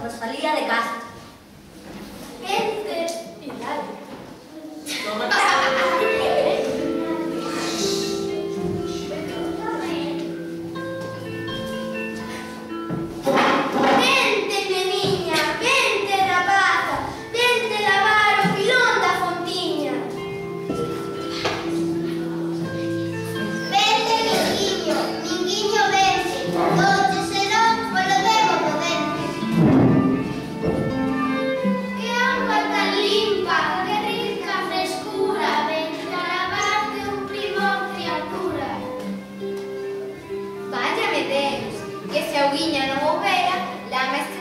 Rosalía de casa. Vente, Pilar. Vente, neniña, vente, rapaza, vente lavar o pilón da fontiña. Vente, minguiño, minguiño, vente, noche serón polo debo podente. Que auga tan limpa, que rica frescura, vente a lavarte un primor, criatura. Váyame Deus, que se auguiña non houbera, lama este